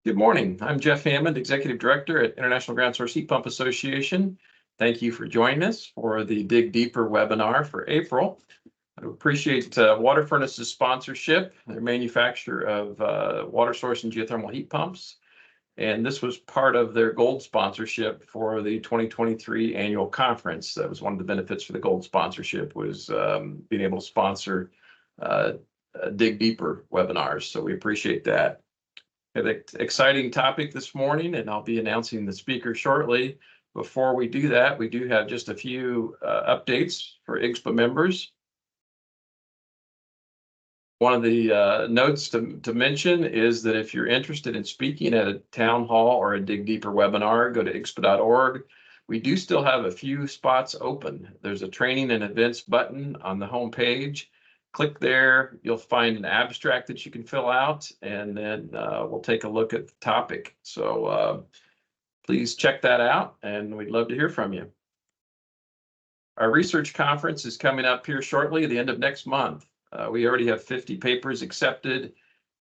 Good morning. I'm Jeff Hammond, Executive Director at International Ground Source Heat Pump Association. Thank you for joining us for the Dig Deeper webinar for April. I appreciate WaterFurnace's sponsorship, their manufacturer of water source and geothermal heat pumps. And this was part of their gold sponsorship for the 2023 annual conference. That was one of the benefits for the gold sponsorship, was being able to sponsor Dig Deeper webinars. So we appreciate that. We have an exciting topic this morning, and I'll be announcing the speaker shortly. Before we do that, we do have just a few updates for IGSPA members. One of the notes to mention is that if you're interested in speaking at a town hall or a Dig Deeper webinar, go to IGSPA.org. We do still have a few spots open. There's a training and events button on the home page. Click there, you'll find an abstract that you can fill out, and then we'll take a look at the topic. So please check that out, and we'd love to hear from you. Our research conference is coming up here shortly at the end of next month. We already have 50 papers accepted,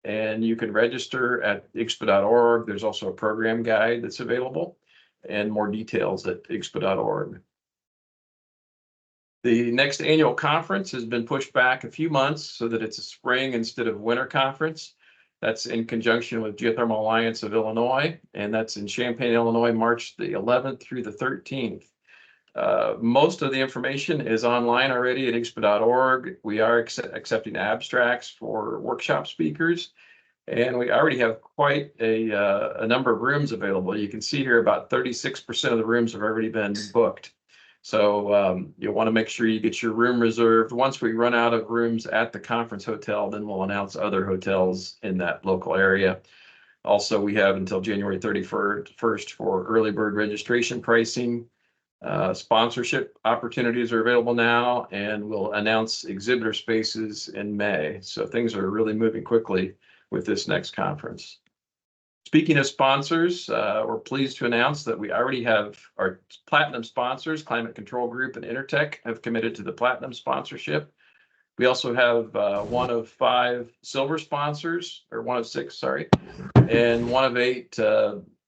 and you can register at IGSPA.org. There's also a program guide that's available, and more details at IGSPA.org. The next annual conference has been pushed back a few months so that it's a spring instead of winter conference. That's in conjunction with Geothermal Alliance of Illinois, and that's in Champaign, Illinois, March the 11th through the 13th. Most of the information is online already at IGSPA.org. We are accepting abstracts for workshop speakers, and we already have quite a number of rooms available. You can see here about 36% of the rooms have already been booked. So you'll want to make sure you get your room reserved. Once we run out of rooms at the conference hotel, then we'll announce other hotels in that local area. Also, we have until January 31st for early bird registration pricing. Sponsorship opportunities are available now, and we'll announce exhibitor spaces in May. So things are really moving quickly with this next conference. Speaking of sponsors, we're pleased to announce that we already have our platinum sponsors, Climate Control Group and Intertech, have committed to the platinum sponsorship. We also have one of 5 silver sponsors, or one of 6, sorry, and one of 8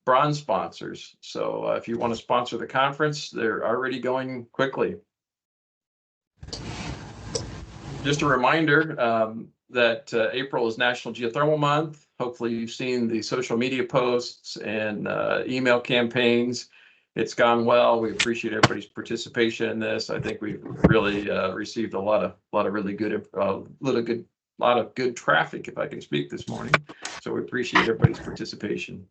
bronze sponsors. So if you want to sponsor the conference, they're already going quickly. Just a reminder that April is National Geothermal Month. Hopefully you've seen the social media posts and email campaigns. It's gone well. We appreciate everybody's participation in this. I think we've really received a lot of really good, lot of good traffic, if I can speak this morning. So we appreciate everybody's participation.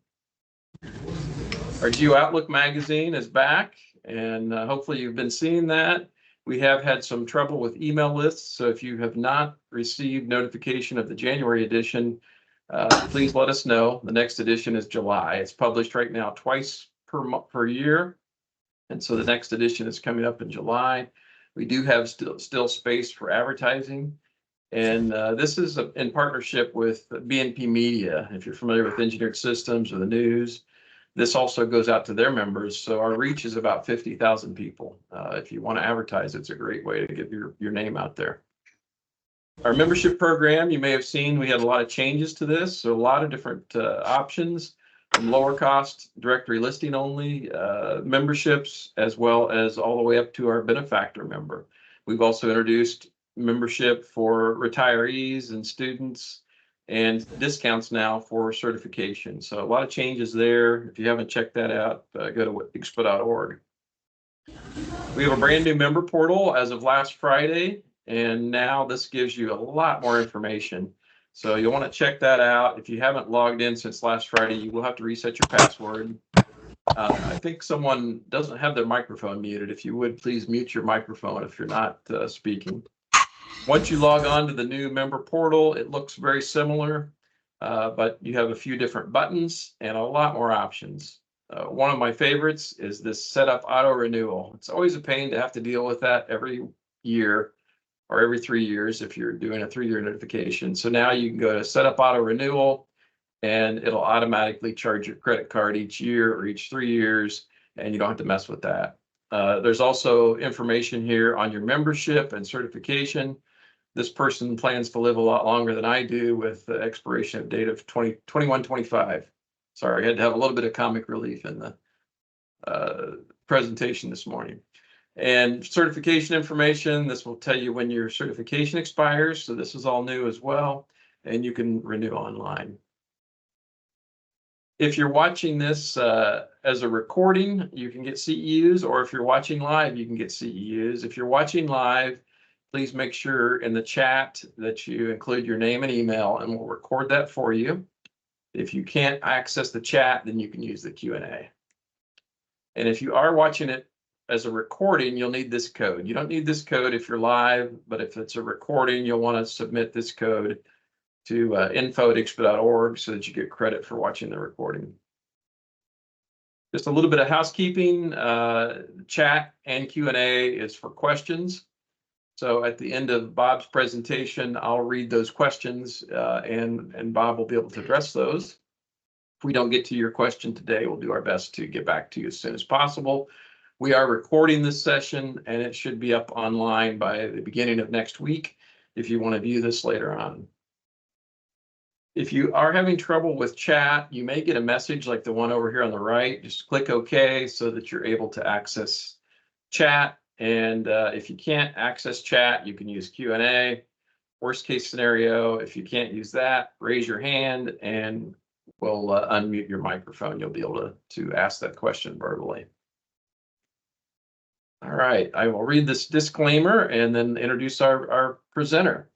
Our Geo Outlook magazine is back, and hopefully you've been seeing that. We have had some trouble with email lists, so if you have not received notification of the January edition, please let us know. The next edition is July. It's published right now twice per year, and so the next edition is coming up in July. We do have still space for advertising, and this is in partnership with BNP Media. If you're familiar with Engineered Systems or the news, this also goes out to their members, so our reach is about 50,000 people. If you want to advertise, it's a great way to get your name out there. Our membership program, you may have seen, we had a lot of changes to this, so a lot of different options, from lower cost directory listing only memberships, as well as all the way up to our benefactor member. We've also introduced membership for retirees and students, and discounts now for certification. So a lot of changes there. If you haven't checked that out, go to IGSPA.org. We have a brand new member portal as of last Friday, and now this gives you a lot more information. So you'll want to check that out. If you haven't logged in since last Friday, you will have to reset your password. I think someone doesn't have their microphone muted. If you would, please mute your microphone if you're not speaking. Once you log on to the new member portal, it looks very similar, but you have a few different buttons and a lot more options. One of my favorites is this setup auto renewal. It's always a pain to have to deal with that every year or every 3 years if you're doing a 3-year notification. So now you can go to setup auto renewal, and it'll automatically charge your credit card each year or each 3 years, and you don't have to mess with that. There's also information here on your membership and certification. This person plans to live a lot longer than I do, with the expiration of date of 2125. Sorry, I had to have a little bit of comic relief in the presentation this morning. And certification information, this will tell you when your certification expires. So this is all new as well, and you can renew online. If you're watching this as a recording, you can get CEUs, or if you're watching live, you can get CEUs. If you're watching live, please make sure in the chat that you include your name and email, and we'll record that for you. If you can't access the chat, then you can use the Q&A. And if you are watching it as a recording, you'll need this code. You don't need this code if you're live, but if it's a recording, you'll want to submit this code to info@expo.org so that you get credit for watching the recording. Just a little bit of housekeeping. Chat and Q&A is for questions. So at the end of Bob's presentation, I'll read those questions and Bob will be able to address those. If we don't get to your question today, we'll do our best to get back to you as soon as possible. We are recording this session and it should be up online by the beginning of next week if you want to view this later on. If you are having trouble with chat, you may get a message like the one over here on the right. Just click OK so that you're able to access chat. And if you can't access chat, you can use Q&A. Worst case scenario, if you can't use that, raise your hand and we'll unmute your microphone. You'll be able to ask that question verbally. All right, I will read this disclaimer and then introduce our presenter.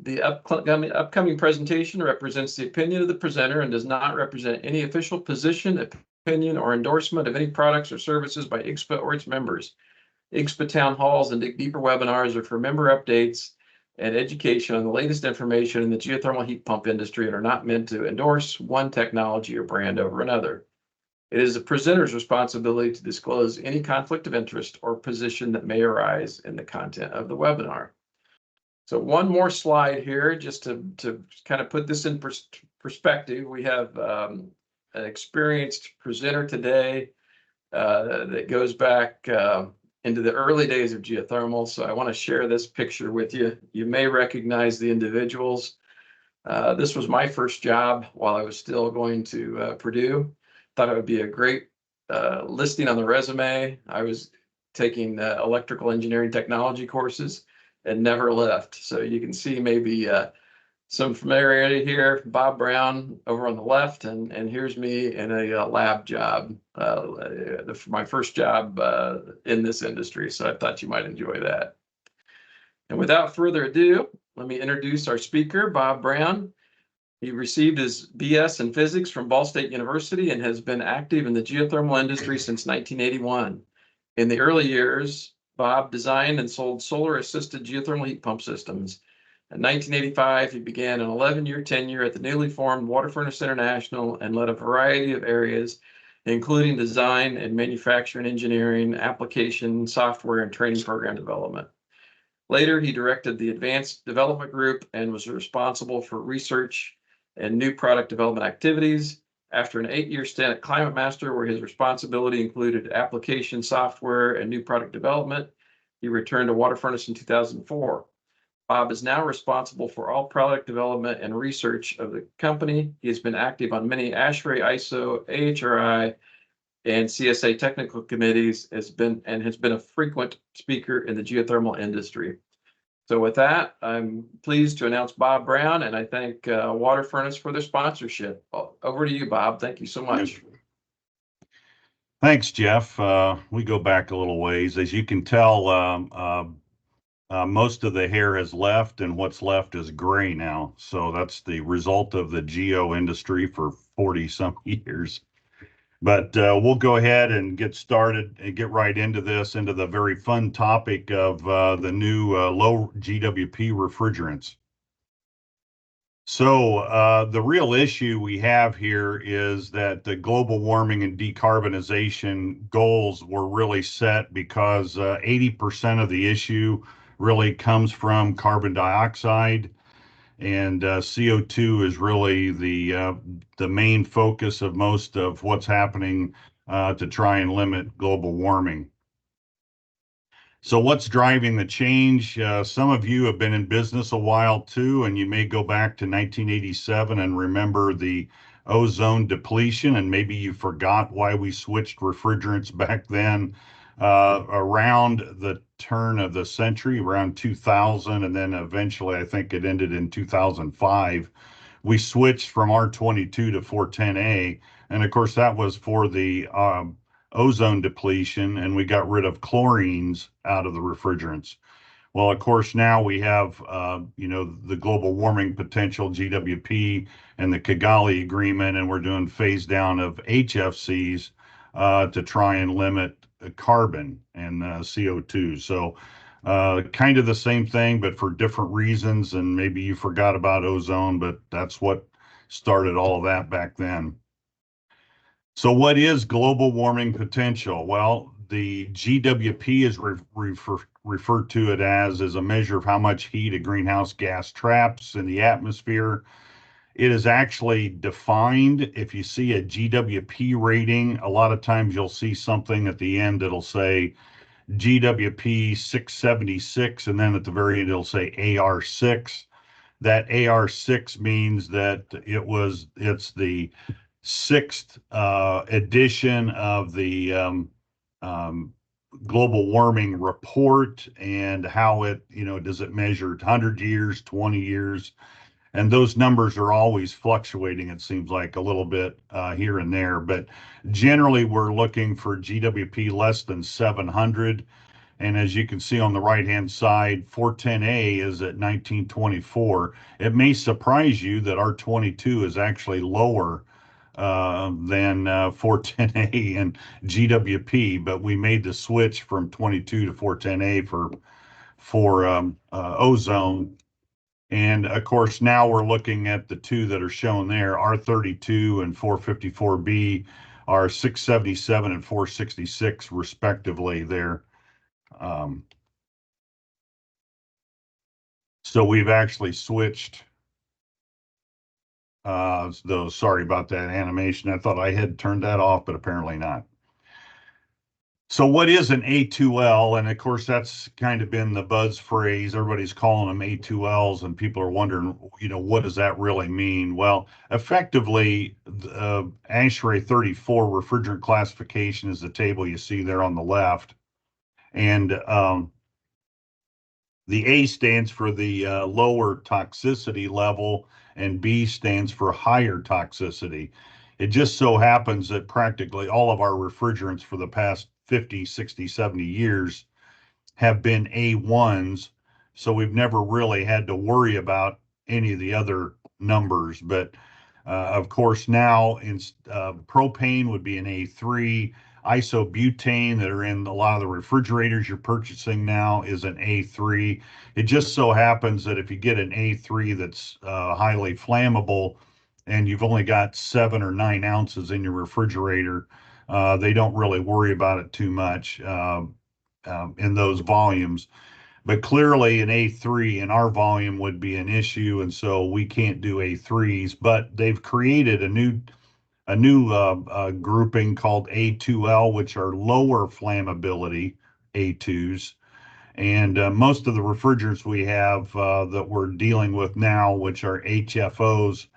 The upcoming presentation represents the opinion of the presenter and does not represent any official position, opinion, or endorsement of any products or services by IGSPA or its members. IGSPA town halls and Dig Deeper webinars are for member updates and education on the latest information in the geothermal heat pump industry and are not meant to endorse one technology or brand over another. It is the presenter's responsibility to disclose any conflict of interest or position that may arise in the content of the webinar. So one more slide here, just to kind of put this in perspective. We have an experienced presenter today that goes back into the early days of geothermal. So I want to share this picture with you. You may recognize the individuals. This was my first job while I was still going to Purdue. Thought it would be a great listing on the resume. I was taking electrical engineering technology courses and never left. So you can see maybe some familiarity here. Bob Brown over on the left, and here's me in a lab job, my first job in this industry. So I thought you might enjoy that. And without further ado, let me introduce our speaker, Bob Brown. He received his BS in physics from Ball State University and has been active in the geothermal industry since 1981. In the early years, Bob designed and sold solar-assisted geothermal heat pump systems. In 1985, he began an 11-year tenure at the newly formed WaterFurnace International and led a variety of areas, including design and manufacturing engineering, application, software, and training program development. Later, he directed the Advanced Development Group and was responsible for research and new product development activities. After an 8-year stint at Climate Master, where his responsibility included application, software, and new product development, he returned to WaterFurnace in 2004. Bob is now responsible for all product development and research of the company. He has been active on many ASHRAE, ISO, AHRI, and CSA technical committees, has been a frequent speaker in the geothermal industry. So with that, I'm pleased to announce Bob Brown, and I thank WaterFurnace for their sponsorship. Over to you, Bob. Thank you so much. Thanks, Jeff. We go back a little ways. As you can tell, most of the hair has left, and what's left is gray now. So that's the result of the geo industry for 40-some years. But we'll go ahead and get started and get right into the very fun topic of the new low GWP refrigerants. So the real issue we have here is that the global warming and decarbonization goals were really set because 80% of the issue really comes from carbon dioxide. And CO2 is really the main focus of most of what's happening to try and limit global warming. So what's driving the change? Some of you have been in business a while too, and you may go back to 1987 and remember the ozone depletion, and maybe you forgot why we switched refrigerants back then. Around the turn of the century, around 2000, and then eventually I think it ended in 2005, we switched from R22 to 410A. And of course, that was for the ozone depletion, and we got rid of chlorines out of the refrigerants. Well, of course, now we have, the global warming potential, GWP, and the Kigali Agreement, and we're doing phase down of HFCs to try and limit carbon and CO2. So kind of the same thing, but for different reasons. And maybe you forgot about ozone, but that's what started all of that back then. So what is global warming potential? Well, the GWP is referred to it as a measure of how much heat a greenhouse gas traps in the atmosphere. It is actually defined. If you see a GWP rating, a lot of times you'll see something at the end that'll say GWP 676, and then at the very end it'll say AR6. That AR6 means that it's the sixth edition of the global warming report, and how it, does it measure 100 years, 20 years? And those numbers are always fluctuating, it seems like, a little bit here and there. But generally, we're looking for GWP less than 700. And as you can see on the right-hand side, 410A is at 1924. It may surprise you that R22 is actually lower than 410A and GWP, but we made the switch from 22 to 410A for ozone. And of course, now we're looking at the two that are shown there, R32 and 454B are 677 and 466 respectively there. So we've actually switched those. Sorry about that animation. I thought I had turned that off, but apparently not. So what is an A2L? And of course, that's kind of been the buzz phrase. Everybody's calling them A2Ls, and people are wondering, what does that really mean? Well, effectively, ASHRAE 34 refrigerant classification is the table you see there on the left. And the A stands for the lower toxicity level, and B stands for higher toxicity. It just so happens that practically all of our refrigerants for the past 50, 60, 70 years have been A1s. So we've never really had to worry about any of the other numbers. But of course, now propane would be an A3. Isobutane that are in a lot of the refrigerators you're purchasing now is an A3. It just so happens that if you get an A3 that's highly flammable and you've only got 7 or 9 ounces in your refrigerator, they don't really worry about it too much in those volumes. But clearly an A3 in our volume would be an issue, and so we can't do A3s. But they've created a new grouping called A2L, which are lower flammability A2s. And most of the refrigerants we have that we're dealing with now, which are HFOs,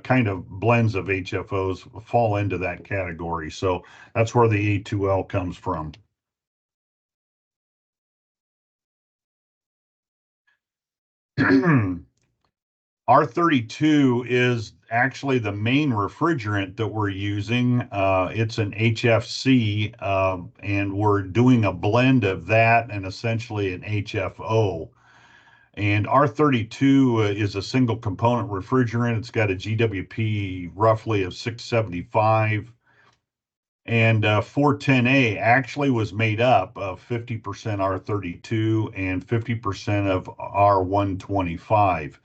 kind of blends of HFOs, fall into that category. So that's where the A2L comes from. R32 is actually the main refrigerant that we're using. It's an HFC, and we're doing a blend of that and essentially an HFO. And R32 is a single component refrigerant. It's got a GWP roughly of 675. And 410A actually was made up of 50% R32 and 50% of R125.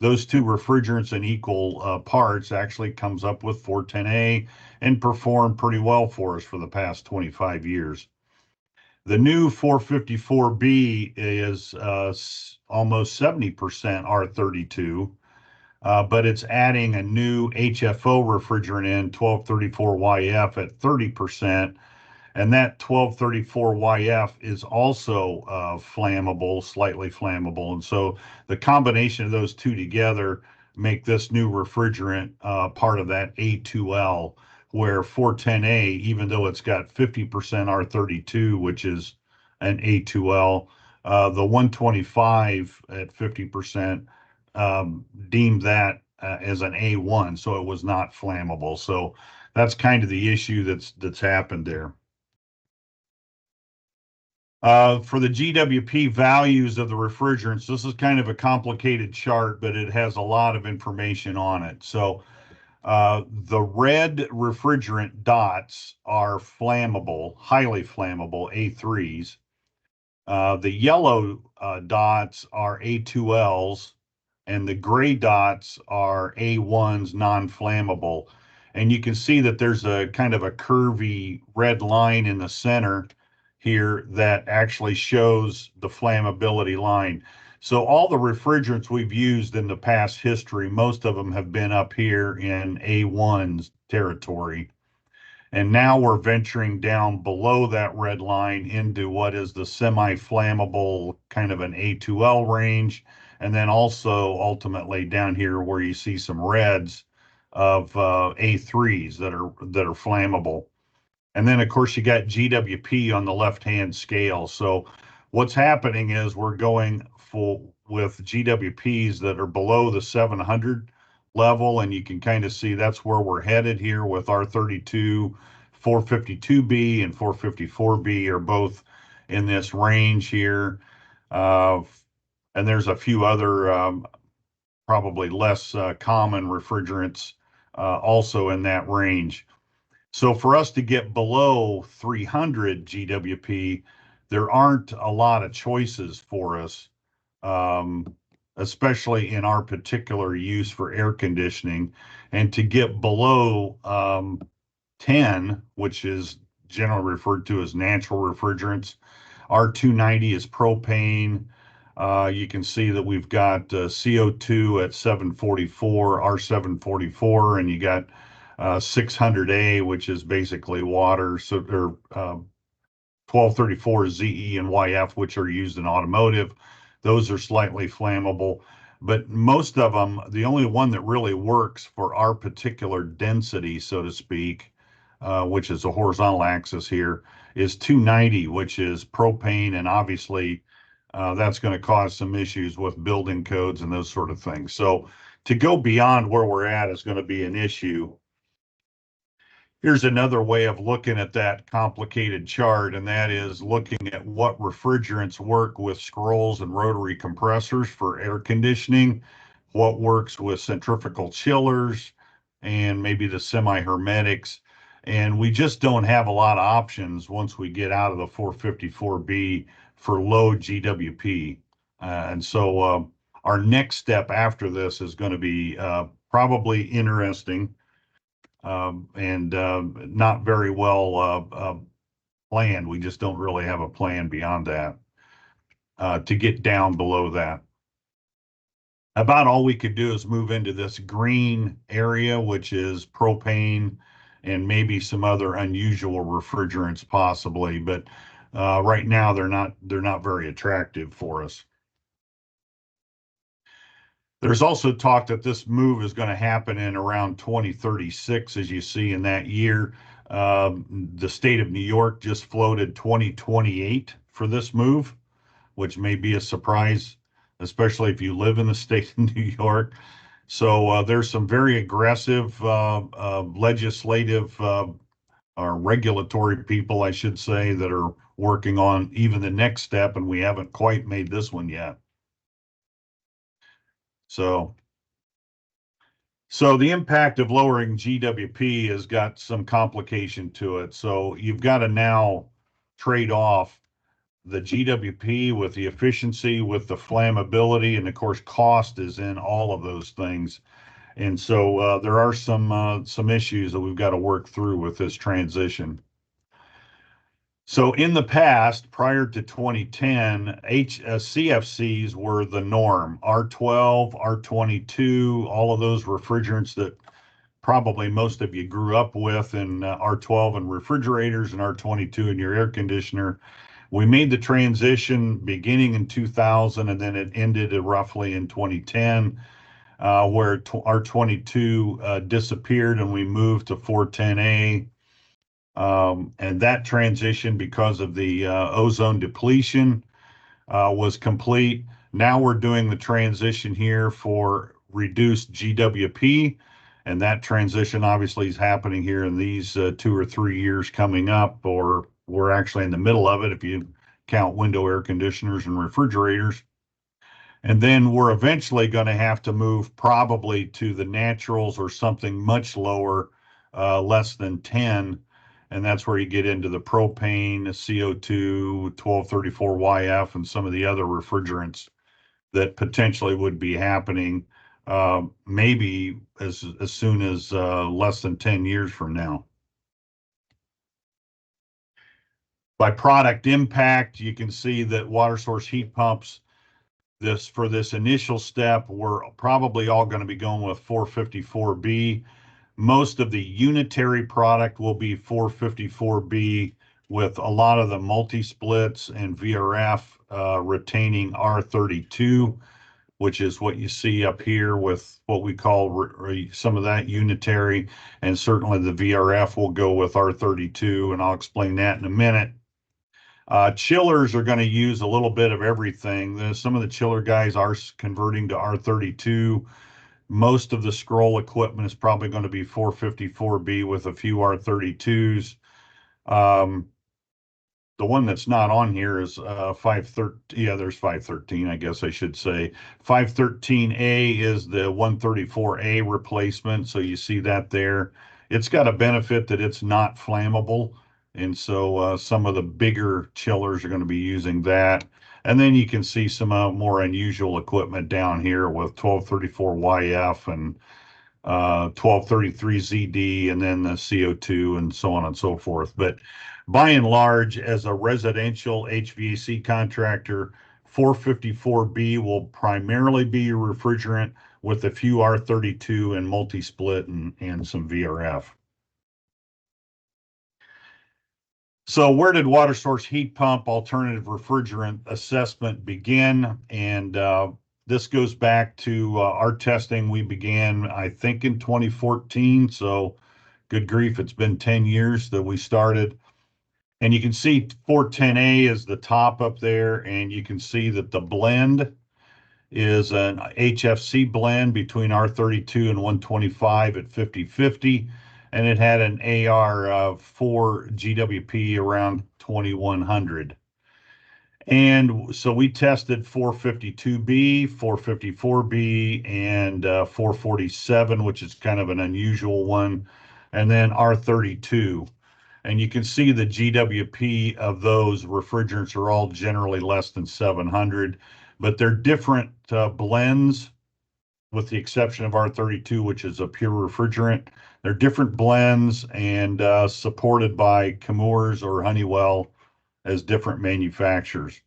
Those two refrigerants in equal parts actually comes up with 410A and performed pretty well for us for the past 25 years. The new 454B is almost 70% R32, but it's adding a new HFO refrigerant in, 1234YF, at 30%. And that 1234YF is also flammable, slightly flammable. And so the combination of those two together make this new refrigerant part of that A2L, where 410A, even though it's got 50% R32, which is an A2L, the 125 at 50% deemed that as an A1, so it was not flammable. So that's kind of the issue that's happened there. For the GWP values of the refrigerants, this is kind of a complicated chart, but it has a lot of information on it. So the red refrigerant dots are flammable, highly flammable A3s. The yellow dots are A2Ls, and the gray dots are A1s, non-flammable. And you can see that there's a kind of a curvy red line in the center here that actually shows the flammability line. So all the refrigerants we've used in the past history, most of them have been up here in A1's territory. And now we're venturing down below that red line into what is the semi-flammable kind of an A2L range. And then also ultimately down here where you see some reds of A3s that are flammable. And then of course you got GWP on the left-hand scale. So what's happening is we're going full with GWPs that are below the 700 level, and you can kind of see that's where we're headed here with R32, 452B and 454B are both in this range here. And there's a few other probably less common refrigerants also in that range. So for us to get below 300 GWP, there aren't a lot of choices for us, especially in our particular use for air conditioning. And to get below 10, which is generally referred to as natural refrigerants, R290 is propane. You can see that we've got CO2 at 744, R744, and you got 600A, which is basically water, so or 1234 ZE and YF, which are used in automotive. Those are slightly flammable, but most of them, the only one that really works for our particular density, so to speak, which is a horizontal axis here, is 290, which is propane, and obviously that's going to cause some issues with building codes and those sort of things. So to go beyond where we're at is going to be an issue. Here's another way of looking at that complicated chart, and that is looking at what refrigerants work with scrolls and rotary compressors for air conditioning, what works with centrifugal chillers, and maybe the semi-hermetics. And we just don't have a lot of options once we get out of the 454B for low GWP. And so our next step after this is going to be probably interesting. And not very well planned. We just don't really have a plan beyond that to get down below that. About all we could do is move into this green area, which is propane and maybe some other unusual refrigerants possibly, but right now they're not very attractive for us. There's also talk that this move is going to happen in around 2036, as you see in that year. The state of New York just floated 2028 for this move, which may be a surprise, especially if you live in the state of New York. So there's some very aggressive legislative or regulatory people, I should say, that are working on even the next step, and we haven't quite made this one yet. So the impact of lowering GWP has got some complication to it. So you've got to now trade off the GWP with the efficiency, with the flammability, and of course, cost is in all of those things. And so there are some issues that we've got to work through with this transition. So in the past, prior to 2010, CFCs were the norm. R12, R22, all of those refrigerants that probably most of you grew up with in R12 and refrigerators and R22 in your air conditioner. We made the transition beginning in 2000, and then it ended roughly in 2010. where R22 disappeared and we moved to 410A. And that transition, because of the ozone depletion, was complete. Now we're doing the transition here for reduced GWP, and that transition obviously is happening here in these 2 or 3 years coming up, or we're actually in the middle of it if you count window air conditioners and refrigerators. And then we're eventually going to have to move probably to the naturals or something much lower, less than 10. And that's where you get into the propane, CO2, 1234YF, and some of the other refrigerants that potentially would be happening maybe as soon as less than 10 years from now. By product impact, you can see that water source heat pumps, for this initial step, we're probably all going to be going with 454B. Most of the unitary product will be 454B, with a lot of the multi-splits and VRF retaining R32, which is what you see up here with what we call some of that unitary, and certainly the VRF will go with R32, and I'll explain that in a minute. Chillers are going to use a little bit of everything. Some of the chiller guys are converting to R32. Most of the scroll equipment is probably going to be 454B with a few R32s. The one that's not on here is 513. Yeah, there's 513, I guess I should say. 513A is the 134A replacement. So you see that there. It's got a benefit that it's not flammable. And so some of the bigger chillers are going to be using that. And then you can see some more unusual equipment down here with 1234YF and 1233ZD, and then the CO2 and so on and so forth. But by and large, as a residential HVAC contractor, 454B will primarily be your refrigerant with a few R32 and multi-split and some VRF. So where did water source heat pump alternative refrigerant assessment begin? And this goes back to our testing we began, I think, in 2014. So good grief, it's been 10 years that we started. And you can see 410A is the top up there, and you can see that the blend is an HFC blend between R32 and 125 at 50/50, and it had an AR of 4 GWP around 2100. And so we tested 452B, 454B, and 447, which is kind of an unusual one, and then R32. And you can see the GWP of those refrigerants are all generally less than 700, but they're different blends, with the exception of R32, which is a pure refrigerant. They're different blends and supported by Chemours or Honeywell as different manufacturers.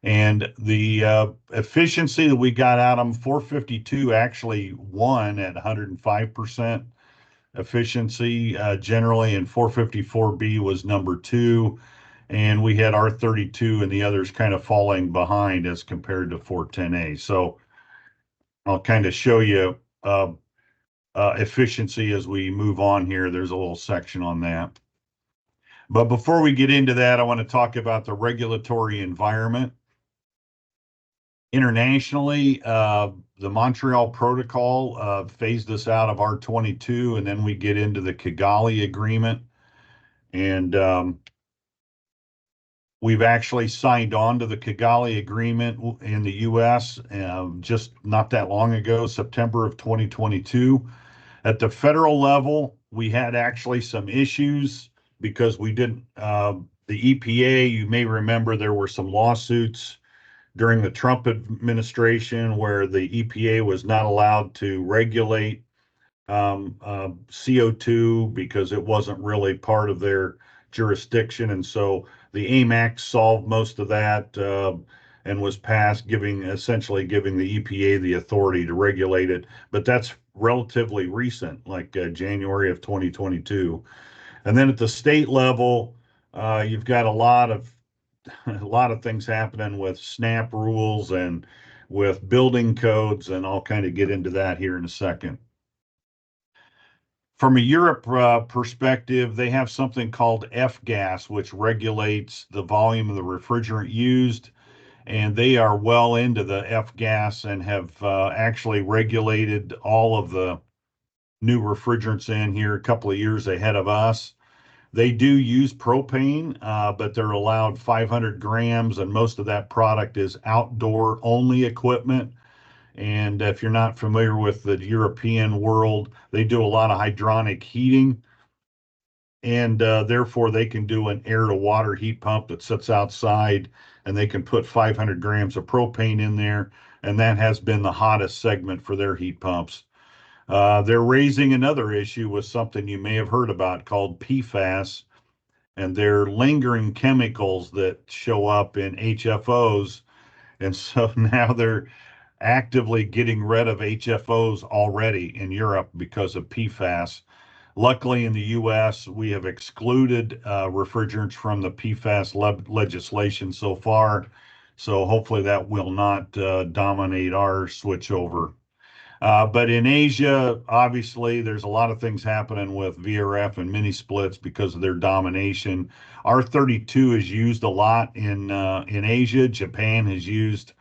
And the efficiency that we got out of them, 452 actually won at 105% efficiency generally, and 454B was number 2. And we had R32 and the others kind of falling behind as compared to 410A. So I'll kind of show you efficiency as we move on here. There's a little section on that. But before we get into that, I want to talk about the regulatory environment. Internationally, the Montreal Protocol phased us out of R22, and then we get into the Kigali Agreement. And we've actually signed on to the Kigali Agreement in the U.S. Just not that long ago, September of 2022. At the federal level, we had actually some issues because we didn't, the EPA, you may remember there were some lawsuits during the Trump administration where the EPA was not allowed to regulate CO2 because it wasn't really part of their jurisdiction. And so the AIM Act solved most of that and was passed, essentially giving the EPA the authority to regulate it. But that's relatively recent, like January of 2022. And then at the state level, you've got a lot of things happening with SNAP rules and with building codes, and I'll kind of get into that here in a second. From a Europe perspective, they have something called F-gas, which regulates the volume of the refrigerant used, and they are well into the F-gas and have actually regulated all of the new refrigerants in here a couple of years ahead of us. They do use propane, but they're allowed 500 grams, and most of that product is outdoor only equipment. And if you're not familiar with the European world, they do a lot of hydronic heating, and therefore they can do an air to water heat pump that sits outside, and they can put 500 grams of propane in there, and that has been the hottest segment for their heat pumps. They're raising another issue with something you may have heard about called PFAS, and they're lingering chemicals that show up in HFOs. And so now they're actively getting rid of HFOs already in Europe because of PFAS. Luckily, in the US, we have excluded refrigerants from the PFAS legislation so far. So hopefully that will not dominate our switchover. But in Asia, obviously, there's a lot of things happening with VRF and mini splits because of their domination. R32 is used a lot in Asia. Japan has used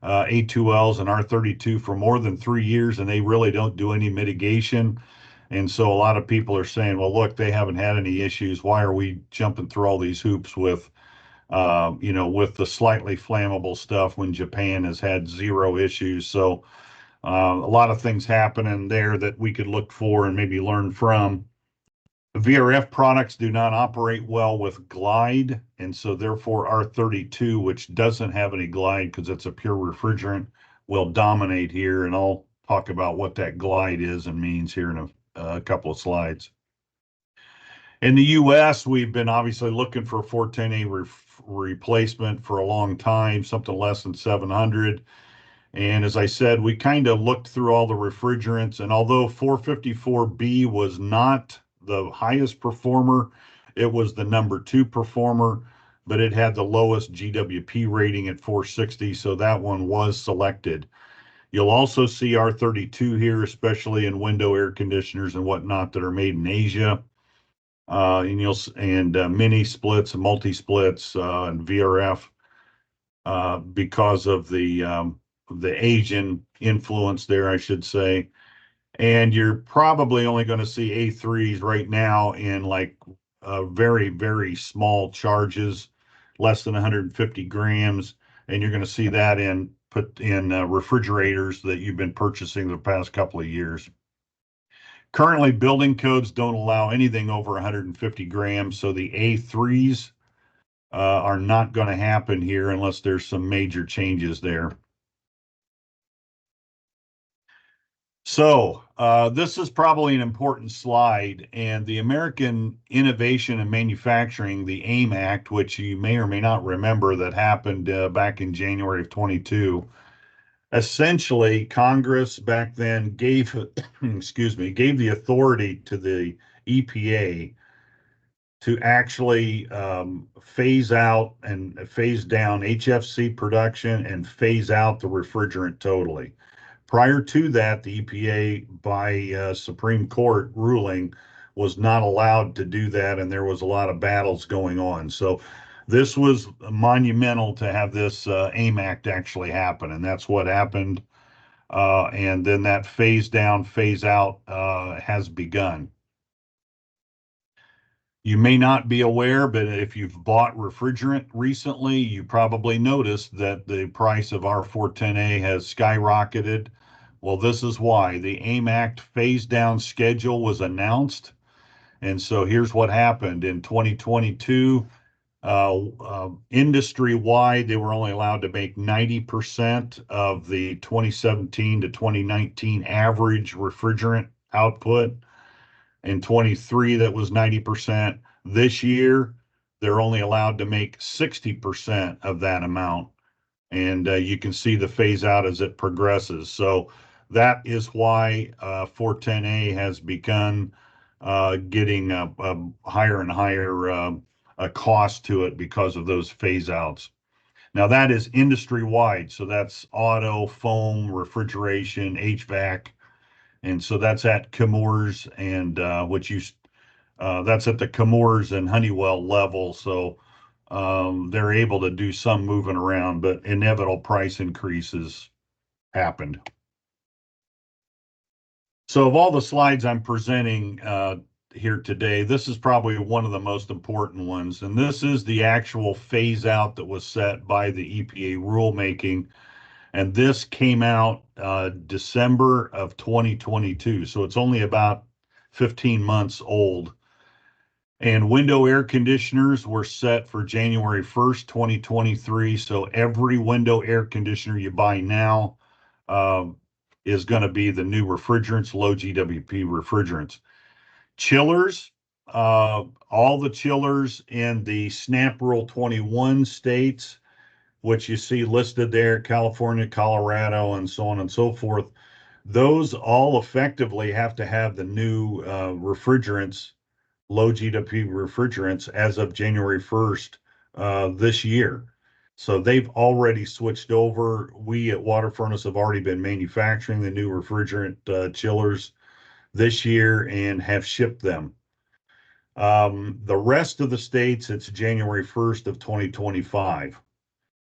A2Ls and R32 for more than 3 years, and they really don't do any mitigation. And so a lot of people are saying, well, look, they haven't had any issues. Why are we jumping through all these hoops with, with the slightly flammable stuff when Japan has had zero issues? So a lot of things happening there that we could look for and maybe learn from. VRF products do not operate well with glide, and so therefore R32, which doesn't have any glide because it's a pure refrigerant, will dominate here, and I'll talk about what that glide is and means here in a couple of slides. In the US, we've been obviously looking for a 410A replacement for a long time, something less than 700. And as I said, we kind of looked through all the refrigerants, and although 454B was not the highest performer, it was the number 2 performer, but it had the lowest GWP rating at 460, so that one was selected. You'll also see R32 here, especially in window air conditioners and whatnot that are made in Asia. And mini splits and multi splits and VRF because of the Asian influence there, I should say. And you're probably only going to see A3s right now in like very, very small charges, less than 150 grams. And you're going to see that put in refrigerators that you've been purchasing the past couple of years. Currently, building codes don't allow anything over 150 grams, so the A3s are not going to happen here unless there's some major changes there. So this is probably an important slide, and the American Innovation and Manufacturing, the AIM Act, which you may or may not remember that happened back in January of 22. Essentially, Congress back then gave, gave the authority to the EPA to actually phase out and phase down HFC production and phase out the refrigerant totally. Prior to that, the EPA, by Supreme Court ruling, was not allowed to do that, and there was a lot of battles going on. So this was monumental to have this AIM Act actually happen, and that's what happened. And then that phase down, phase out has begun. You may not be aware, but if you've bought refrigerant recently, you probably noticed that the price of R410A has skyrocketed. Well, this is why. The AIM Act phase down schedule was announced. And so here's what happened. In 2022, industry-wide, they were only allowed to make 90% of the 2017 to 2019 average refrigerant output. In 23, that was 90%. This year, they're only allowed to make 60% of that amount. And you can see the phase out as it progresses. So that is why 410A has begun getting a higher and higher cost to it because of those phase outs. Now that is industry wide. So that's auto, foam, refrigeration, HVAC. And so that's at Chemours and that's at the Chemours and Honeywell level. So they're able to do some moving around, but inevitable price increases happened. So of all the slides I'm presenting here today, this is probably one of the most important ones. And this is the actual phase out that was set by the EPA rulemaking. And this came out December of 2022. So it's only about 15 months old. And window air conditioners were set for January 1st, 2023. So every window air conditioner you buy now is going to be the new refrigerants, low GWP refrigerants. Chillers, all the chillers in the SNAP Rule 21 states, which you see listed there, California, Colorado, and so on and so forth, those all effectively have to have the new refrigerants, low GWP refrigerants, as of January 1st this year. So they've already switched over. We at WaterFurnace have already been manufacturing the new refrigerant chillers this year and have shipped them. The rest of the states, it's January 1st of 2025.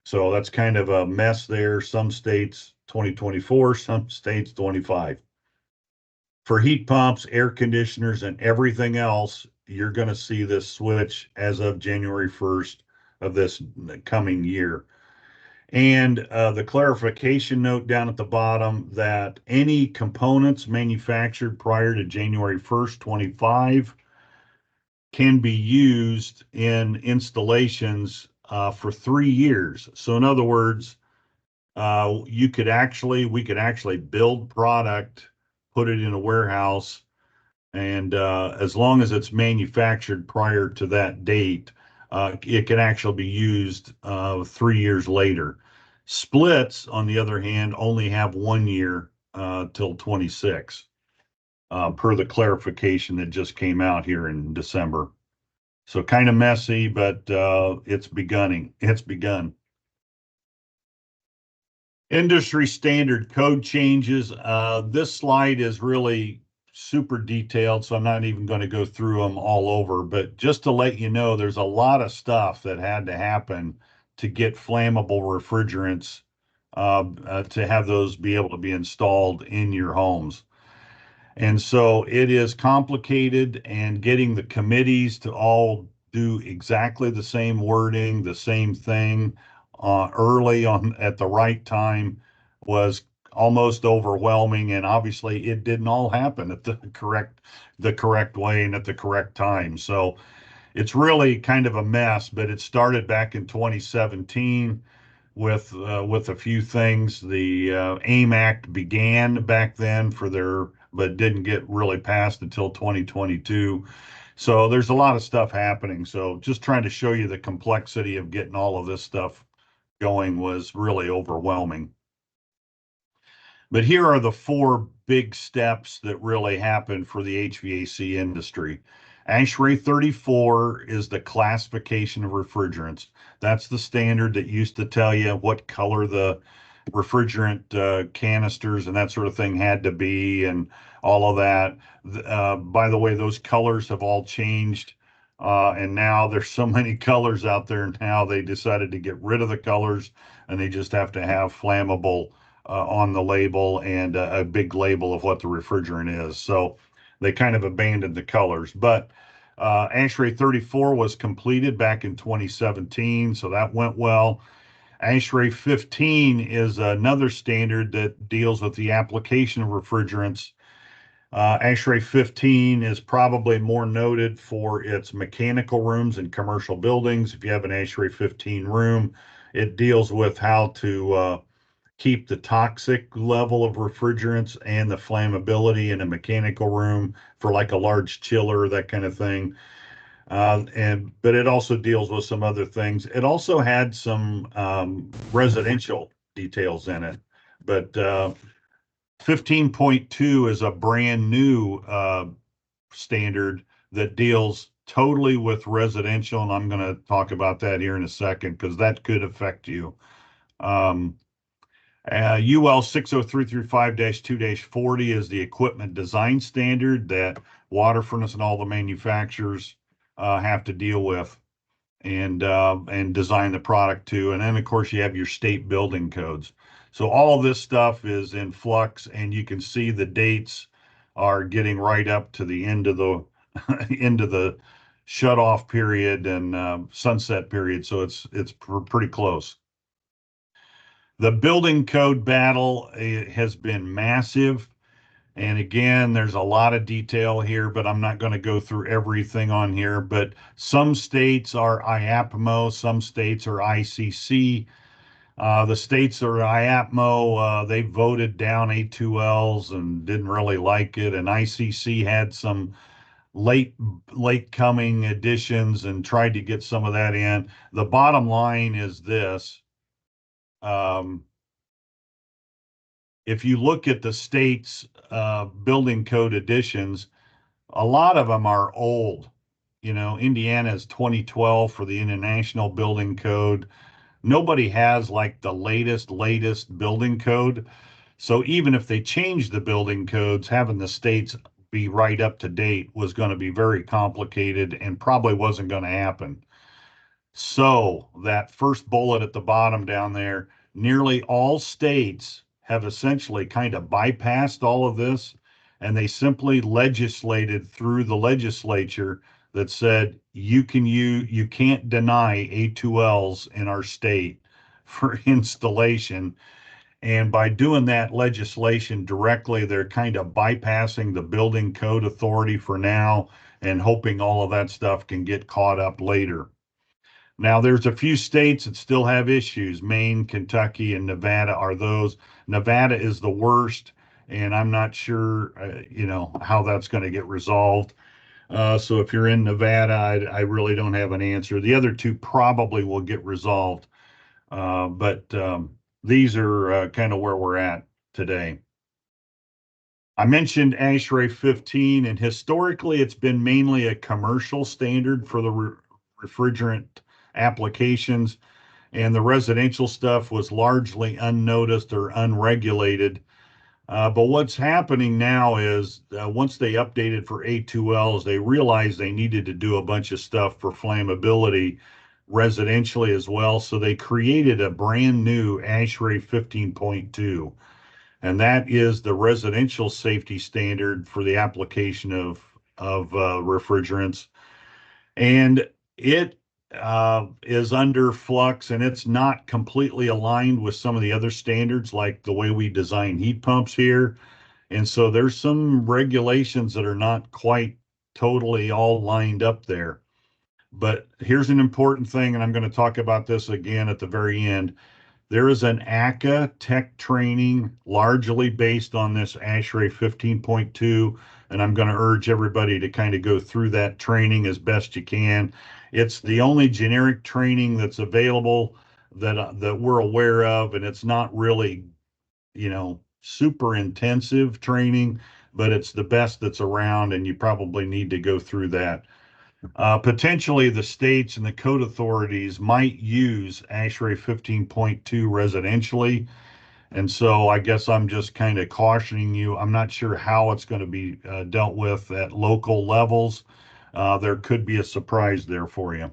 So that's kind of a mess there. Some states 2024, some states 25. For heat pumps, air conditioners, and everything else, you're going to see this switch as of January 1st of this coming year. And the clarification note down at the bottom that any components manufactured prior to January 1st, 25 can be used in installations for 3 years. So in other words, we could actually build product, put it in a warehouse, and as long as it's manufactured prior to that date, it can actually be used 3 years later. Splits, on the other hand, only have 1 year till 26, per the clarification that just came out here in December. So kind of messy, but it's begun. Industry standard code changes. This slide is really super detailed, so I'm not even going to go through them all over, but just to let you know, there's a lot of stuff that had to happen to get flammable refrigerants to have those be able to be installed in your homes. And so it is complicated, and getting the committees to all do exactly the same wording, the same thing early on at the right time was almost overwhelming. And obviously it didn't all happen at the correct way and at the correct time. So it's really kind of a mess, but it started back in 2017 with a few things. The AIM Act began back then but didn't get really passed until 2022. So there's a lot of stuff happening. So just trying to show you the complexity of getting all of this stuff going was really overwhelming. But here are the 4 big steps that really happened for the HVAC industry. ASHRAE 34 is the classification of refrigerants. That's the standard that used to tell you what color the refrigerant canisters and that sort of thing had to be and all of that. By the way, those colors have all changed. And now there's so many colors out there now, they decided to get rid of the colors and they just have to have flammable on the label and a big label of what the refrigerant is. So they kind of abandoned the colors. But ASHRAE 34 was completed back in 2017, so that went well. ASHRAE 15 is another standard that deals with the application of refrigerants. ASHRAE 15 is probably more noted for its mechanical rooms in commercial buildings. If you have an ASHRAE 15 room, it deals with how to keep the toxic level of refrigerants and the flammability in a mechanical room for like a large chiller, that kind of thing. But it also deals with some other things. It also had some residential details in it, but 15.2 is a brand new standard that deals totally with residential, and I'm going to talk about that here in a second because that could affect you. UL 60335-2-40 is the equipment design standard that WaterFurnace and all the manufacturers have to deal with and design the product to. And then, of course, you have your state building codes. So all this stuff is in flux, and you can see the dates are getting right up to the end of the end of the shut off period and sunset period. So it's pretty close. The building code battle has been massive. And again, there's a lot of detail here, but I'm not going to go through everything on here. But some states are IAPMO, some states are ICC. The states are IAPMO, they voted down A2Ls and didn't really like it. And ICC had some late coming additions and tried to get some of that in. The bottom line is this. If you look at the state's building code additions, a lot of them are old. You know, Indiana's 2012 for the International Building Code. Nobody has like the latest building code. So even if they change the building codes, having the states be right up to date was going to be very complicated and probably wasn't going to happen. So that first bullet at the bottom down there, nearly all states have essentially kind of bypassed all of this, and they simply legislated through the legislature that said you can't deny A2Ls in our state for installation. And by doing that legislation directly, they're kind of bypassing the building code authority for now and hoping all of that stuff can get caught up later. Now, there's a few states that still have issues. Maine, Kentucky, and Nevada are those. Nevada is the worst, and I'm not sure, how that's going to get resolved. So if you're in Nevada, I really don't have an answer. The other two probably will get resolved, but these are kind of where we're at today. I mentioned ASHRAE 15, and historically it's been mainly a commercial standard for the refrigerant applications, and the residential stuff was largely unnoticed or unregulated. But what's happening now is once they updated for A2Ls, they realized they needed to do a bunch of stuff for flammability residentially as well. So they created a brand new ASHRAE 15.2, and that is the residential safety standard for the application of refrigerants. And it is under flux, and it's not completely aligned with some of the other standards, like the way we design heat pumps here. And so there's some regulations that are not quite totally all lined up there. But here's an important thing, and I'm going to talk about this again at the very end. There is an ACA tech training largely based on this ASHRAE 15.2, and I'm going to urge everybody to kind of go through that training as best you can. It's the only generic training that's available that we're aware of, and it's not really, super intensive training, but it's the best that's around, and you probably need to go through that. Potentially, the states and the code authorities might use ASHRAE 15.2 residentially. And so I guess I'm just kind of cautioning you. I'm not sure how it's going to be dealt with at local levels. There could be a surprise there for you.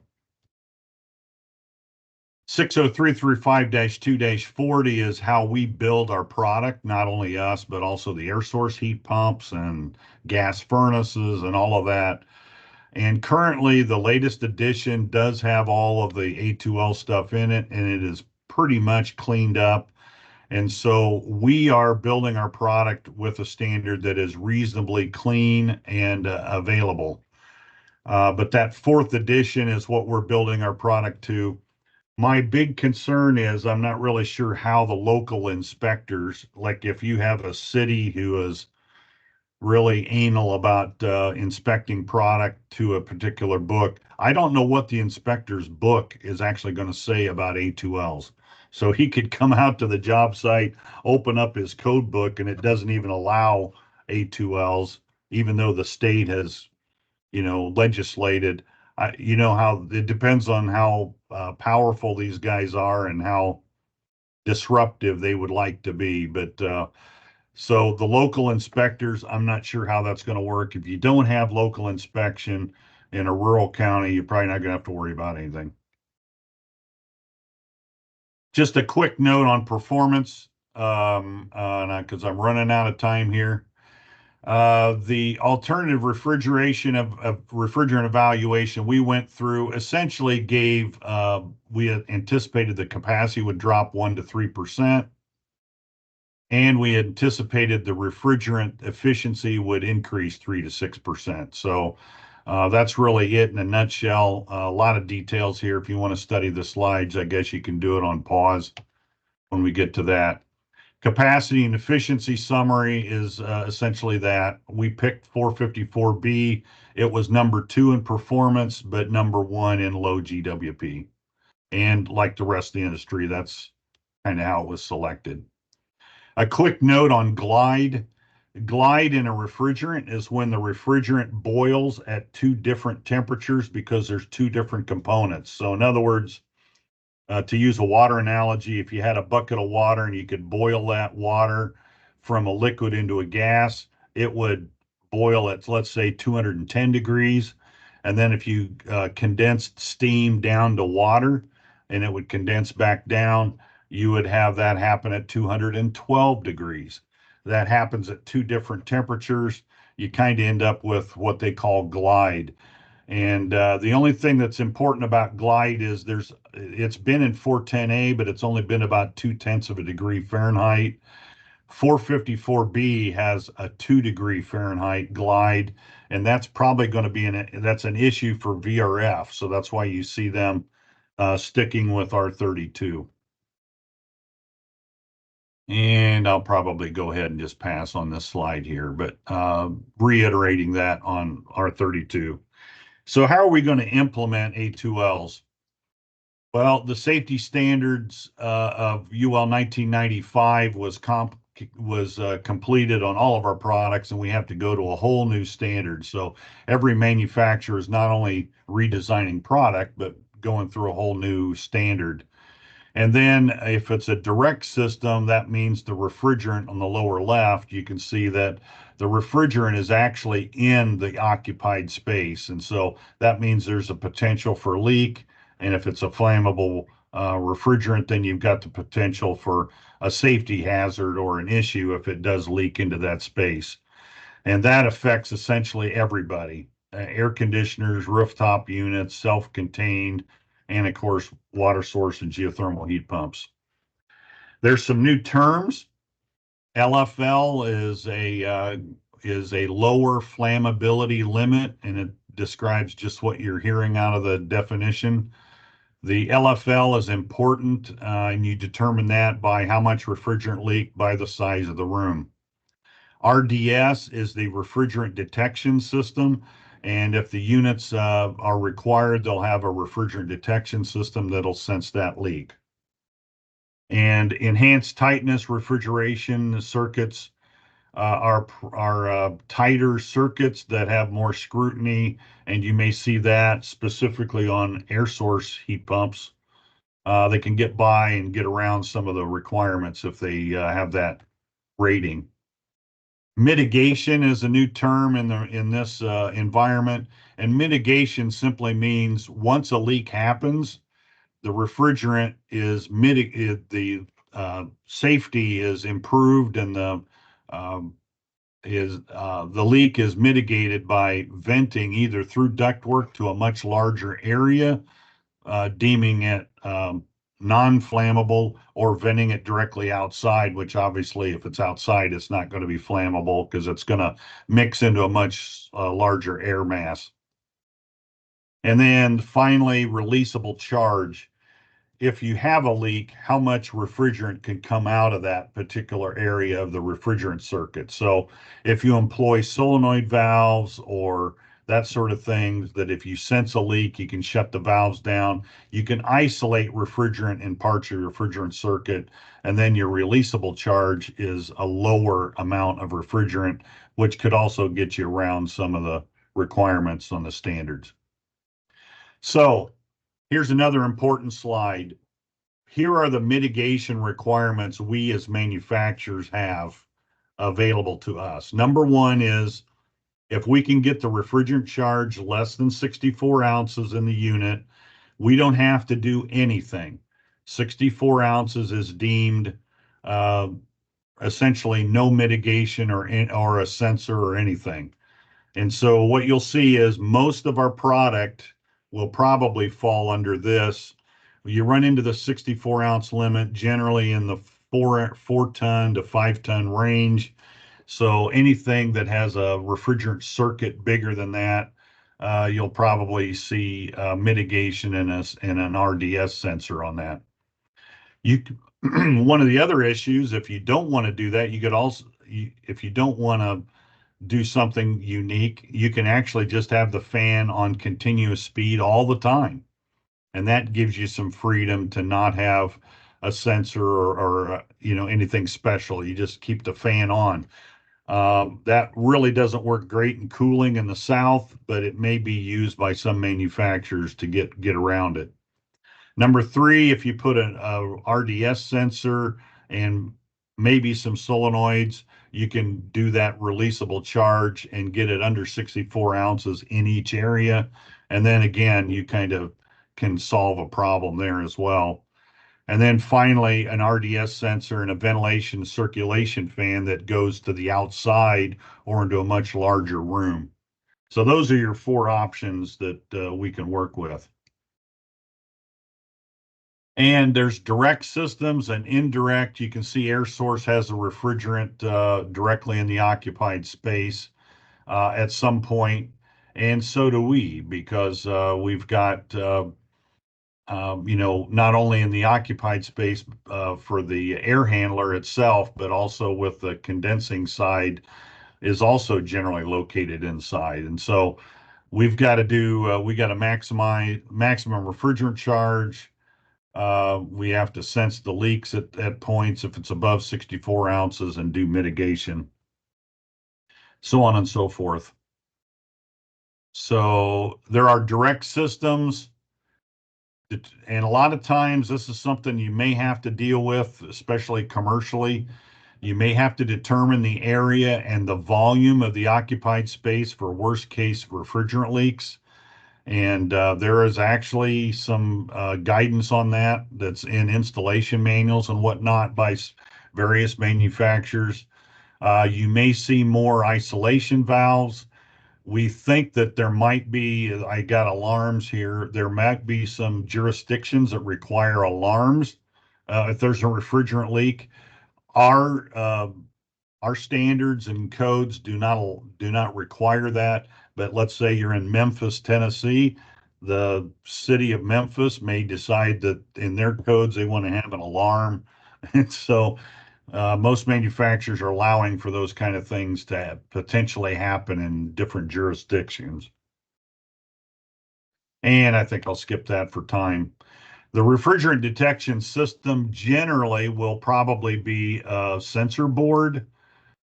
60335-2-40 is how we build our product, not only us, but also the air source heat pumps and gas furnaces and all of that. And currently, the latest edition does have all of the A2L stuff in it, and it is pretty much cleaned up. And so we are building our product with a standard that is reasonably clean and available. But that fourth edition is what we're building our product to. My big concern is I'm not really sure how the local inspectors, like if you have a city who is really anal about inspecting product to a particular book. I don't know what the inspector's book is actually going to say about A2Ls. So he could come out to the job site, open up his code book, and it doesn't even allow A2Ls, even though the state has, legislated. You know how it depends on how powerful these guys are and how disruptive they would like to be. But so the local inspectors, I'm not sure how that's going to work. If you don't have local inspection in a rural county, you're probably not going to have to worry about anything. Just a quick note on performance, because I'm running out of time here. The alternative of refrigerant evaluation we went through essentially we had anticipated the capacity would drop 1 to 3%, and we anticipated the refrigerant efficiency would increase 3 to 6%. So that's really it in a nutshell. A lot of details here. If you want to study the slides, I guess you can do it on pause when we get to that. Capacity and efficiency summary is essentially that. We picked 454B. It was number 2 in performance, but number 1 in low GWP. And like the rest of the industry, that's kind of how it was selected. A quick note on glide. Glide in a refrigerant is when the refrigerant boils at 2 different temperatures because there's 2 different components. So in other words, to use a water analogy, if you had a bucket of water and you could boil that water from a liquid into a gas, it would boil at, let's say, 210 degrees. And then if you condensed steam down to water and it would condense back down, you would have that happen at 212 degrees. That happens at 2 different temperatures. You kind of end up with what they call glide. And the only thing that's important about glide is it's been in 410A, but it's only been about 0.2 of a degree Fahrenheit. 454B has a 2-degree Fahrenheit glide, and that's probably going to be that's an issue for VRF. So that's why you see them sticking with R32. And I'll probably go ahead and just pass on this slide here, but reiterating that on R32. So how are we going to implement A2Ls? Well, the safety standards of UL 1995 was completed on all of our products, and we have to go to a whole new standard. So every manufacturer is not only redesigning product, but going through a whole new standard. And then if it's a direct system, that means the refrigerant on the lower left, you can see that the refrigerant is actually in the occupied space. And so that means there's a potential for leak. And if it's a flammable refrigerant, then you've got the potential for a safety hazard or an issue if it does leak into that space. And that affects essentially everybody, air conditioners, rooftop units, self-contained, and of course, water source and geothermal heat pumps. There's some new terms. LFL is a lower flammability limit, and it describes just what you're hearing out of the definition. The LFL is important, and you determine that by how much refrigerant leak by the size of the room. RDS is the refrigerant detection system. And if the units are required, they'll have a refrigerant detection system that'll sense that leak. And enhanced tightness refrigeration circuits are tighter circuits that have more scrutiny, and you may see that specifically on air source heat pumps. They can get by and get around some of the requirements if they have that rating. Mitigation is a new term in this environment, and mitigation simply means once a leak happens, the refrigerant is the safety is improved, and the leak is mitigated by venting either through ductwork to a much larger area, deeming it non-flammable, or venting it directly outside, which obviously if it's outside, it's not going to be flammable because it's going to mix into a much larger air mass. And then finally, releasable charge. If you have a leak, how much refrigerant can come out of that particular area of the refrigerant circuit. So if you employ solenoid valves or that sort of thing, that if you sense a leak, you can shut the valves down. You can isolate refrigerant in parts of your refrigerant circuit, and then your releasable charge is a lower amount of refrigerant, which could also get you around some of the requirements on the standards. So here's another important slide. Here are the mitigation requirements we as manufacturers have available to us. Number one is if we can get the refrigerant charge less than 64 ounces in the unit, we don't have to do anything. 64 ounces is deemed essentially no mitigation or a sensor or anything. And so what you'll see is most of our product will probably fall under this. You run into the 64 ounce limit generally in the 4 ton to 5 ton range. So anything that has a refrigerant circuit bigger than that, you'll probably see mitigation in an RDS sensor on that. One of the other issues, if you don't want to do that, you could also, if you don't want to do something unique, you can actually just have the fan on continuous speed all the time. And that gives you some freedom to not have a sensor or anything special. You just keep the fan on. That really doesn't work great in cooling in the South, but it may be used by some manufacturers to get around it. Number three, if you put a RDS sensor and maybe some solenoids, you can do that releasable charge and get it under 64 ounces in each area. And then again, you kind of can solve a problem there as well. And then finally, an RDS sensor and a ventilation circulation fan that goes to the outside or into a much larger room. So those are your four options that we can work with. And there's direct systems and indirect. You can see air source has a refrigerant directly in the occupied space at some point, and so do we, because we've got not only in the occupied space for the air handler itself, but also with the condensing side is also generally located inside. And so we've got to we got to maximum refrigerant charge. We have to sense the leaks at points if it's above 64 ounces and do mitigation, so on and so forth. So there are direct systems, and a lot of times this is something you may have to deal with, especially commercially. You may have to determine the area and the volume of the occupied space for worst case refrigerant leaks. And there is actually some guidance on that that's in installation manuals and whatnot by various manufacturers. You may see more isolation valves. We think that there might be, I got alarms here, there might be some jurisdictions that require alarms if there's a refrigerant leak. Our standards and codes do not require that. But let's say you're in Memphis, Tennessee, the city of Memphis may decide that in their codes they want to have an alarm, and so most manufacturers are allowing for those kind of things to potentially happen in different jurisdictions. And I think I'll skip that for time. The refrigerant detection system generally will probably be a sensor board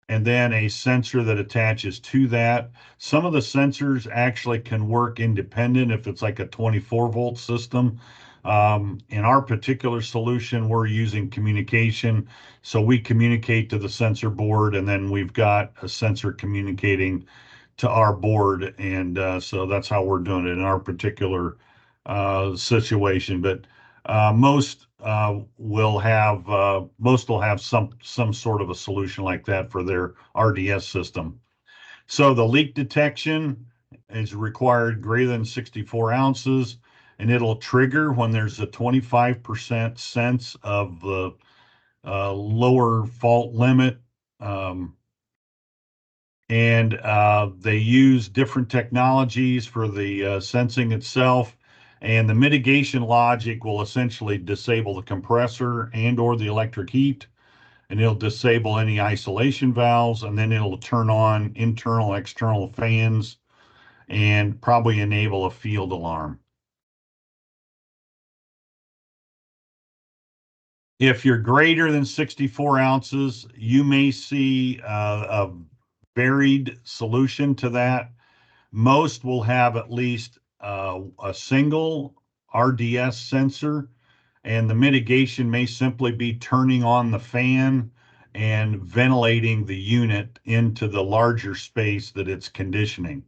and then a sensor that attaches to that. Some of the sensors actually can work independent if it's like a 24-volt system. In our particular solution, we're using communication. So we communicate to the sensor board, and then we've got a sensor communicating to our board. And so that's how we're doing it in our particular situation. But most will have some sort of a solution like that for their RDS system. So the leak detection is required greater than 64 ounces, and it'll trigger when there's a 25% sense of the lower fault limit. And they use different technologies for the sensing itself. And the mitigation logic will essentially disable the compressor and or the electric heat, and it'll disable any isolation valves, and then it'll turn on internal, external fans, and probably enable a field alarm. If you're greater than 64 ounces, you may see a varied solution to that. Most will have at least a single RDS sensor, and the mitigation may simply be turning on the fan and ventilating the unit into the larger space that it's conditioning.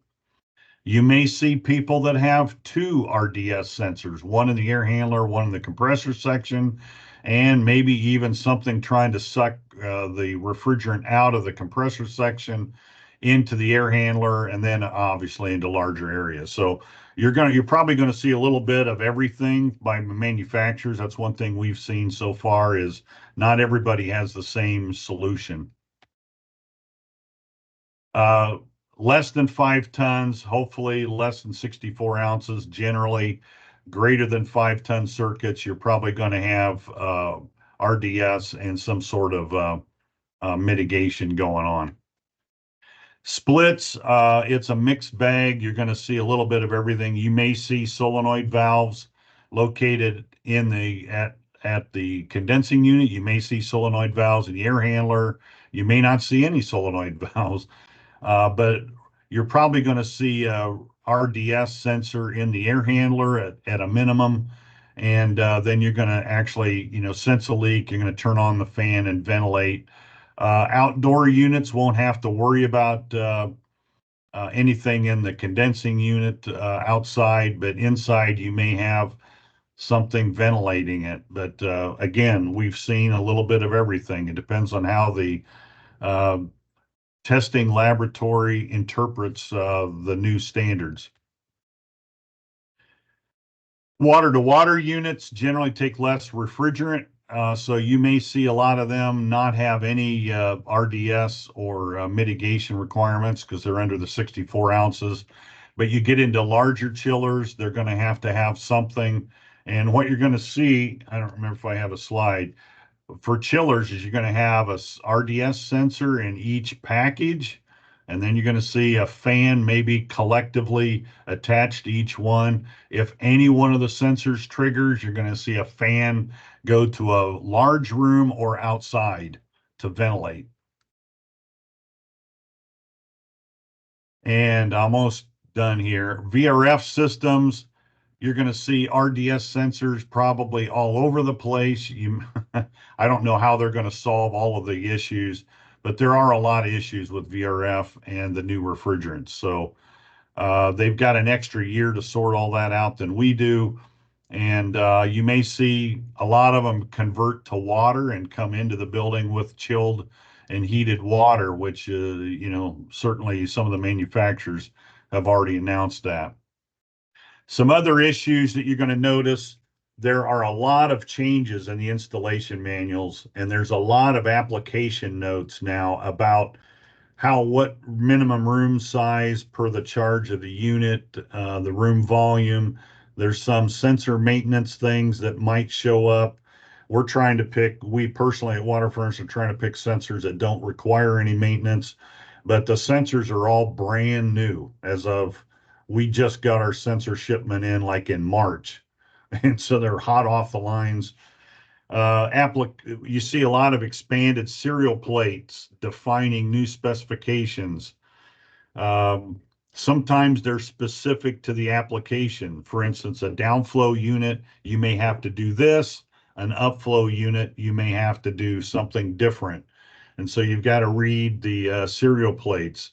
You may see people that have two RDS sensors, one in the air handler, one in the compressor section, and maybe even something trying to suck the refrigerant out of the compressor section into the air handler and then obviously into larger areas. So you're probably going to see a little bit of everything by manufacturers. That's one thing we've seen so far is not everybody has the same solution. Uh, Less than 5 tons, hopefully less than 64 ounces, generally greater than 5-ton circuits, you're probably going to have RDS and some sort of mitigation going on. Splits, it's a mixed bag. You're going to see a little bit of everything. You may see solenoid valves located in at the condensing unit. You may see solenoid valves in the air handler. You may not see any solenoid valves. But you're probably going to see a RDS sensor in the air handler at a minimum. And then you're going to actually, sense a leak. You're going to turn on the fan and ventilate. Outdoor units won't have to worry about anything in the condensing unit outside, but inside you may have something ventilating it. But again, we've seen a little bit of everything. It depends on how the uh, testing laboratory interprets the new standards. Water to water units generally take less refrigerant, so you may see a lot of them not have any RDS or mitigation requirements because they're under the 64 ounces. But you get into larger chillers, they're going to have something. And what you're going to see, I don't remember if I have a slide, for chillers is you're going to have a RDS sensor in each package, and then you're going to see a fan maybe collectively attached to each one. If any one of the sensors triggers, you're going to see a fan go to a large room or outside to ventilate. And almost done here. VRF systems, you're going to see RDS sensors probably all over the place. I don't know how they're going to solve all of the issues, but there are a lot of issues with VRF and the new refrigerants. So they've got an extra year to sort all that out than we do. And you may see a lot of them convert to water and come into the building with chilled and heated water, which, certainly some of the manufacturers have already announced that. Some other issues that you're going to notice, there are a lot of changes in the installation manuals, and there's a lot of application notes now about what minimum room size per the charge of the unit, the room volume. There's some sensor maintenance things that might show up. We personally at WaterFurnace are trying to pick sensors that don't require any maintenance, but the sensors are all brand new we just got our sensor shipment in like in March. And so they're hot off the lines. You see a lot of expanded serial plates defining new specifications. Sometimes they're specific to the application. For instance, a downflow unit, you may have to do this. An upflow unit, you may have to do something different. And so you've got to read the serial plates.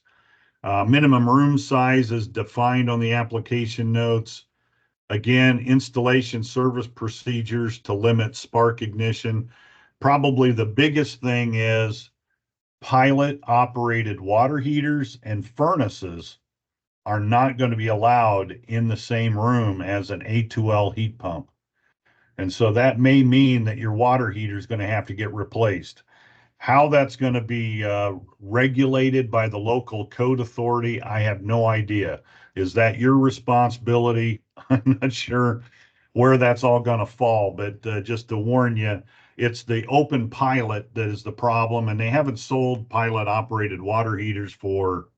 Minimum room size is defined on the application notes. Again, installation service procedures to limit spark ignition. Probably the biggest thing is pilot operated water heaters and furnaces are not going to be allowed in the same room as an A2L heat pump. And so that may mean that your water heater is going to have to get replaced. How that's going to be regulated by the local code authority, I have no idea. Is that your responsibility? I'm not sure where that's all going to fall, but just to warn you, it's the open pilot that is the problem, and they haven't sold pilot operated water heaters for,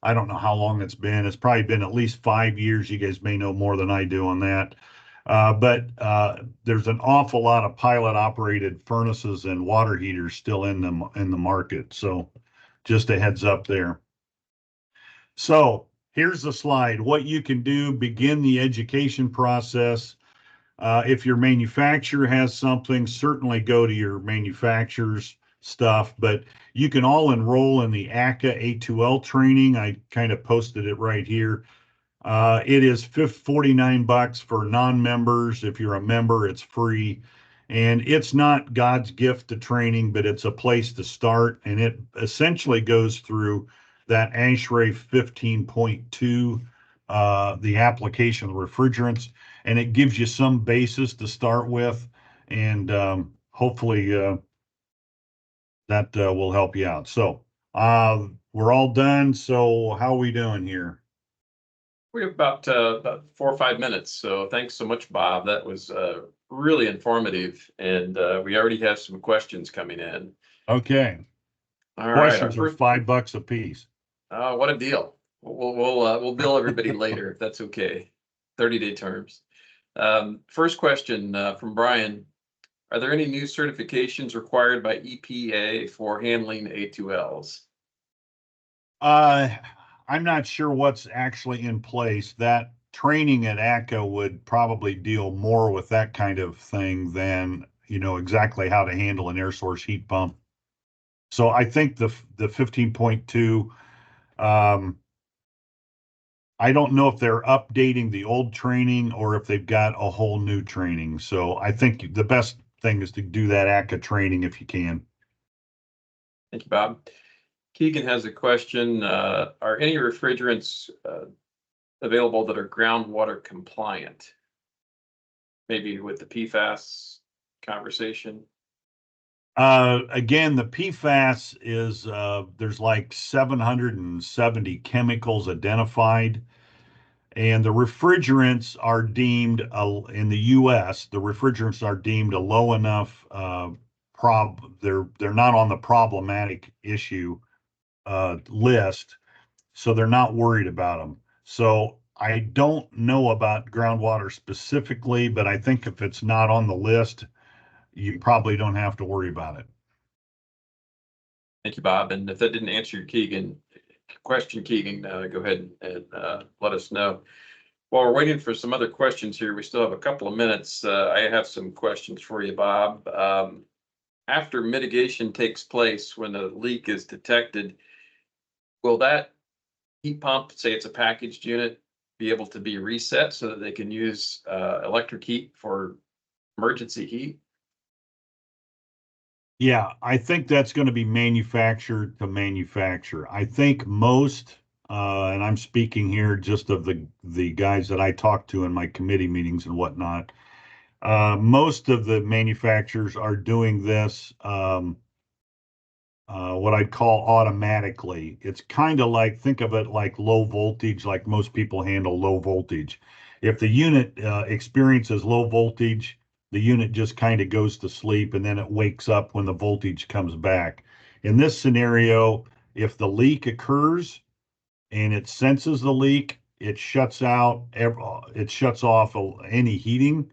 I don't know how long it's been. It's probably been at least 5 years. You guys may know more than I do on that. But there's an awful lot of pilot operated furnaces and water heaters still in the market. So just a heads up there. So here's the slide. What you can do, begin the education process. If your manufacturer has something, certainly go to your manufacturer's stuff, but you can all enroll in the ACA A2L training. I kind of posted it right here. It is $49 for non-members. If you're a member, it's free. And it's not God's gift to training, but it's a place to start. And it essentially goes through that ASHRAE 15.2, the application of refrigerants, and it gives you some basis to start with. And hopefully that will help you out. So we're all done. So how are we doing here? We have about 4 or 5 minutes. So thanks so much, Bob. That was really informative. And we already have some questions coming in. Okay. All right. Questions are $5 a piece. What a deal. We'll bill everybody later if that's okay. 30-day terms. First question from Brian. Are there any new certifications required by EPA for handling A2Ls? I'm not sure what's actually in place. That training at ACA would probably deal more with that kind of thing than, exactly how to handle an air source heat pump. So I think the 15.2, I don't know if they're updating the old training or if they've got a whole new training. So I think the best thing is to do that ACA training if you can. Thank you, Bob. Keegan has a question. Are any refrigerants available that are groundwater compliant? Maybe with the PFAS conversation. Again, the PFAS is, there's like 770 chemicals identified. And the refrigerants are deemed, in the US, the refrigerants are deemed a low enough they're not on the problematic issue list, so they're not worried about them. So I don't know about groundwater specifically, but I think if it's not on the list, you probably don't have to worry about it. Thank you, Bob. And if that didn't answer your question, Keegan, go ahead and let us know. While we're waiting for some other questions here, we still have a couple of minutes. I have some questions for you, Bob. After mitigation takes place, when a leak is detected, will that heat pump, say it's a packaged unit, be able to be reset so that they can use electric heat for emergency heat? Yeah, I think that's going to be manufacturer to manufacturer. I think most, and I'm speaking here just of the guys that I talk to in my committee meetings and whatnot. Most of the manufacturers are doing this, what I'd call automatically. It's kind of like, think of it like low voltage, like most people handle low voltage. If the unit experiences low voltage, the unit just kind of goes to sleep and then it wakes up when the voltage comes back. In this scenario, if the leak occurs and it senses the leak, it shuts off any heating.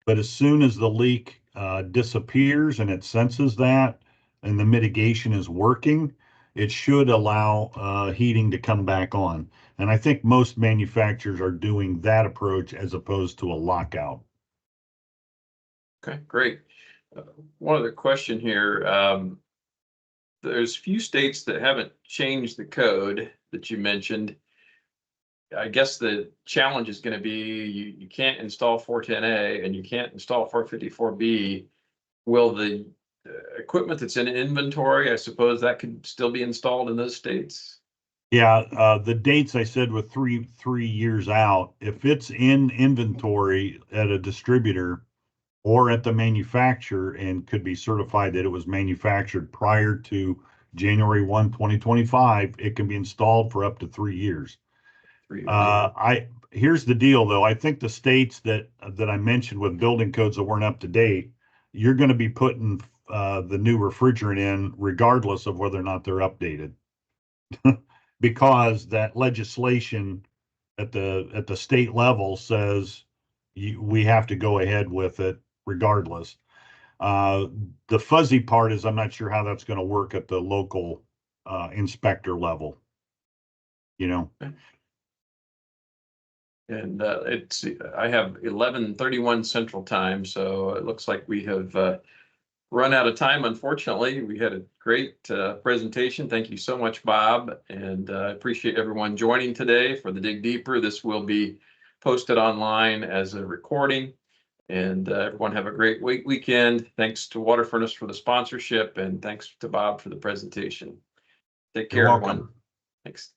But as soon as the leak disappears and it senses that and the mitigation is working, it should allow heating to come back on. And I think most manufacturers are doing that approach as opposed to a lockout. Okay, great. One other question here. There's few states that haven't changed the code that you mentioned. I guess the challenge is going to be you can't install 410A and you can't install 454B. Will the equipment that's in inventory, I suppose that could still be installed in those states? Yeah, the dates I said were three years out. If it's in inventory at a distributor or at the manufacturer and could be certified that it was manufactured prior to January 1, 2025, it can be installed for up to 3 years. 3 years. Here's the deal though. I think the states that I mentioned with building codes that weren't up to date, you're going to be putting the new refrigerant in regardless of whether or not they're updated. Because that legislation at the state level says we have to go ahead with it regardless. The fuzzy part is I'm not sure how that's going to work at the local inspector level. And I have 11:31 Central Time, so it looks like we have run out of time, unfortunately. We had a great presentation. Thank you so much, Bob, and I appreciate everyone joining today for the Dig Deeper. This will be posted online as a recording, and everyone have a great weekend. Thanks to WaterFurnace for the sponsorship, and thanks to Bob for the presentation. Take care, You're welcome. everyone. Thanks.